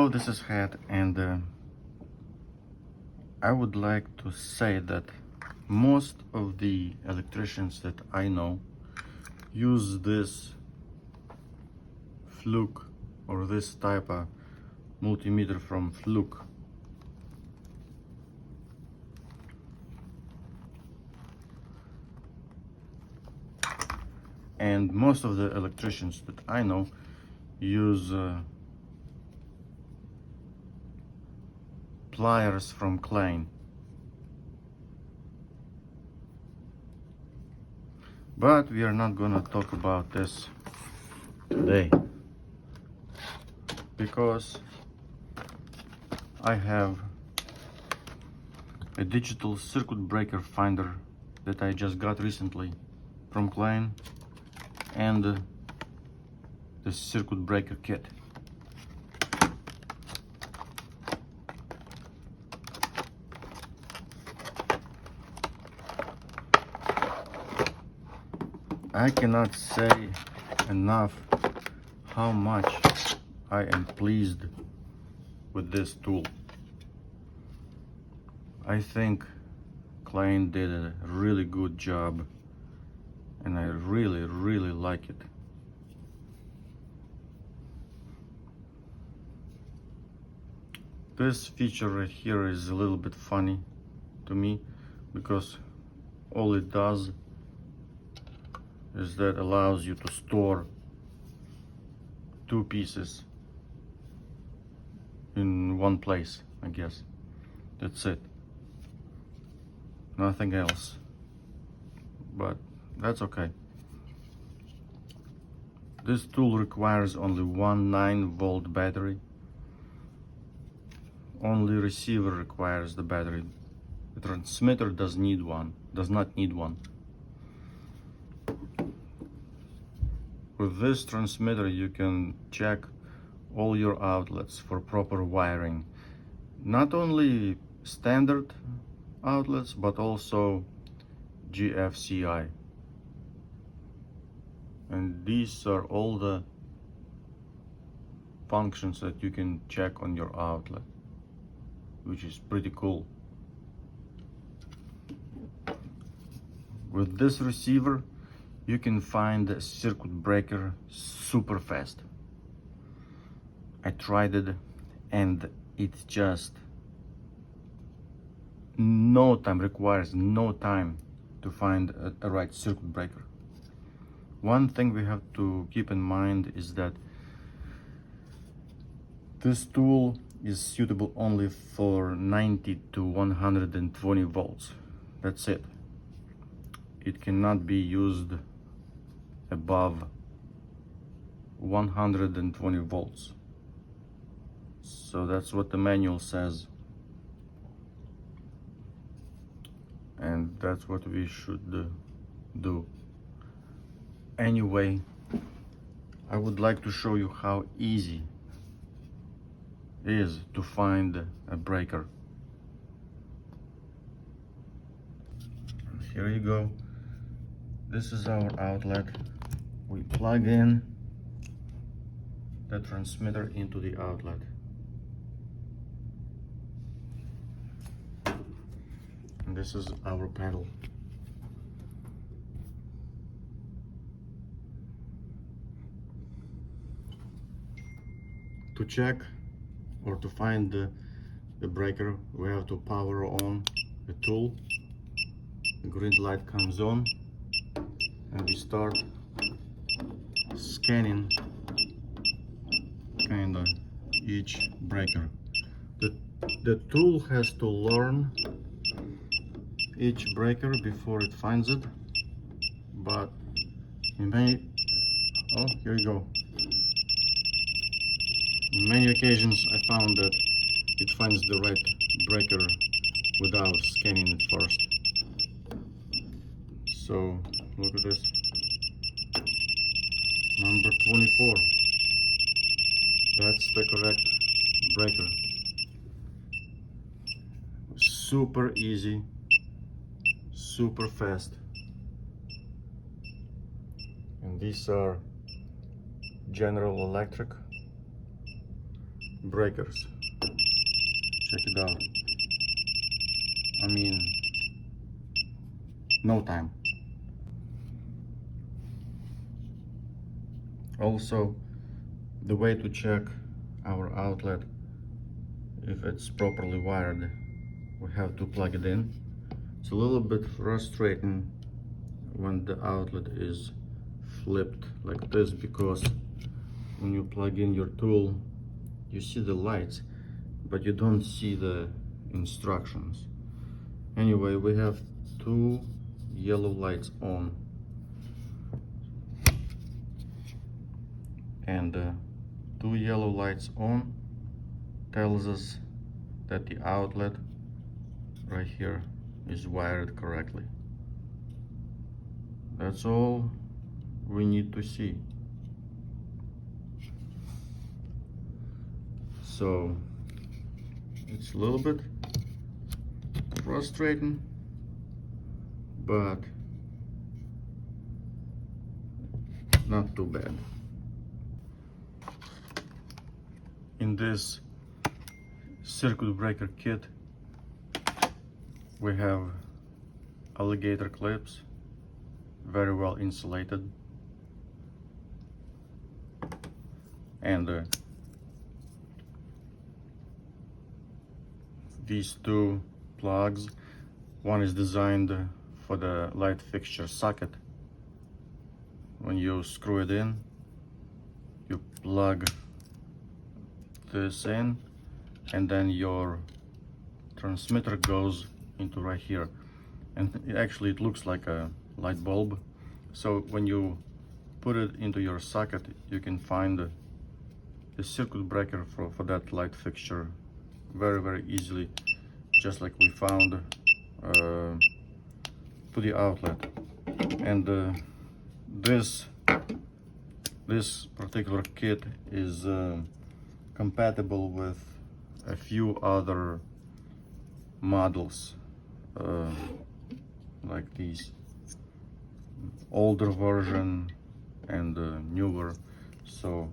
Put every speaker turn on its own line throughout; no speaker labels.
Hello, this is Head, and I would like to say that most of the electricians that I know use this Fluke or this type of multimeter from Fluke. And most of the electricians that I know use pliers from Klein. But we are not gonna talk about this today, because I have a digital circuit breaker finder that I just got recently from Klein, and the circuit breaker kit. I cannot say enough how much I am pleased with this tool. I think Klein did a really good job, and I really like it. This feature right here is a little bit funny to me, because all it does is that allows you to store two pieces in one place, I guess. That's it. Nothing else. But that's okay. This tool requires only one 9-volt battery. Only receiver requires the battery. The transmitter does not need one. With this transmitter you can check all your outlets for proper wiring. Not only standard outlets, but also GFCI. And these are all the functions that you can check on your outlet, which is pretty cool. With this receiver you can find the circuit breaker super fast. I tried it, and it's just requires no time to find a right circuit breaker. One thing we have to keep in mind is that this tool is suitable only for 90 to 120 volts. That's it. It cannot be used above 120 volts. So that's what the manual says, and that's what we should do. Anyway, I would like to show you how easy it is to find a breaker. Here you go. This is our outlet. We plug in the transmitter into the outlet. And this is our panel. To check or to find the breaker, we have to power on the tool. The green light comes on, and we start scanning kinda each breaker. The tool has to learn each breaker before it finds it, but here you go. On many occasions I found that it finds the right breaker without scanning it first. So look at this, number 24. That's the correct breaker. Super easy, super fast. And these are General Electric breakers. Check it out. I mean, no time. Also, the way to check our outlet if it's properly wired, we have to plug it in. It's a little bit frustrating when the outlet is flipped like this, because when you plug in your tool you see the lights but you don't see the instructions. Anyway, we have two yellow lights on, and two yellow lights on tells us that the outlet right here is wired correctly. That's all we need to see. So it's a little bit frustrating, but not too bad. In this circuit breaker kit we have alligator clips, very well insulated, and these two plugs. One is designed for the light fixture socket. When you screw it in, you plug this in, and then your transmitter goes into right here, and actually it looks like a light bulb. So when you put it into your socket, you can find the circuit breaker for that light fixture very easily, just like we found to the outlet. And this particular kit is compatible with a few other models, like these older version and newer. So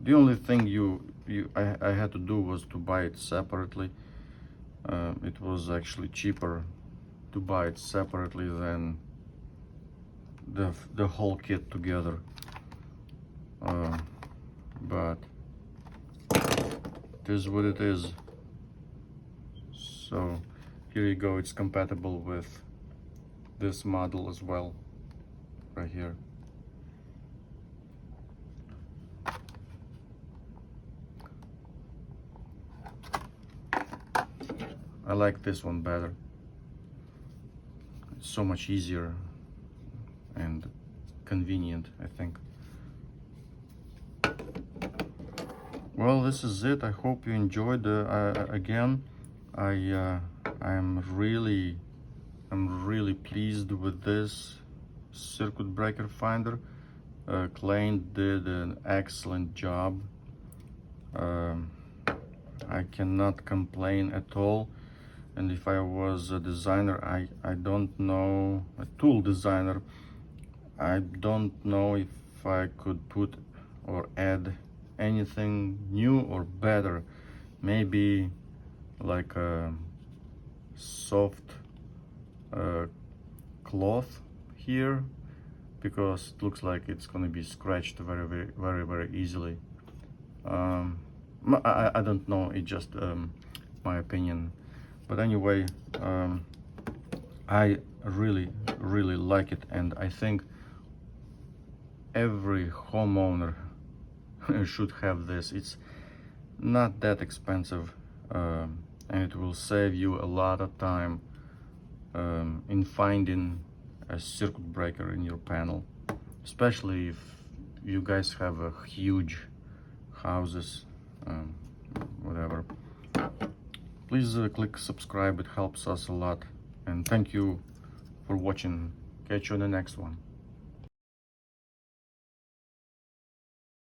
the only thing I had to do was to buy it separately. It was actually cheaper to buy it separately than the whole kit together. But it is what it is. So here you go, it's compatible with this model as well, right here. I like this one better. It's so much easier and convenient, I think. Well, this is it. I hope you enjoyed. Again, I'm really pleased with this circuit breaker finder. Klein did an excellent job. I cannot complain at all. And if I was a designer, I don't know, a tool designer, I don't know if I could put or add anything new or better. Maybe like a soft cloth here, because it looks like it's going to be scratched very easily. I don't know, it's just my opinion. But anyway, I really like it, and I think every homeowner should have this. It's not that expensive, and it will save you a lot of time in finding a circuit breaker in your panel, especially if you guys have a huge houses, whatever. Please click subscribe, it helps us a lot, and thank you for watching. Catch you on the next one.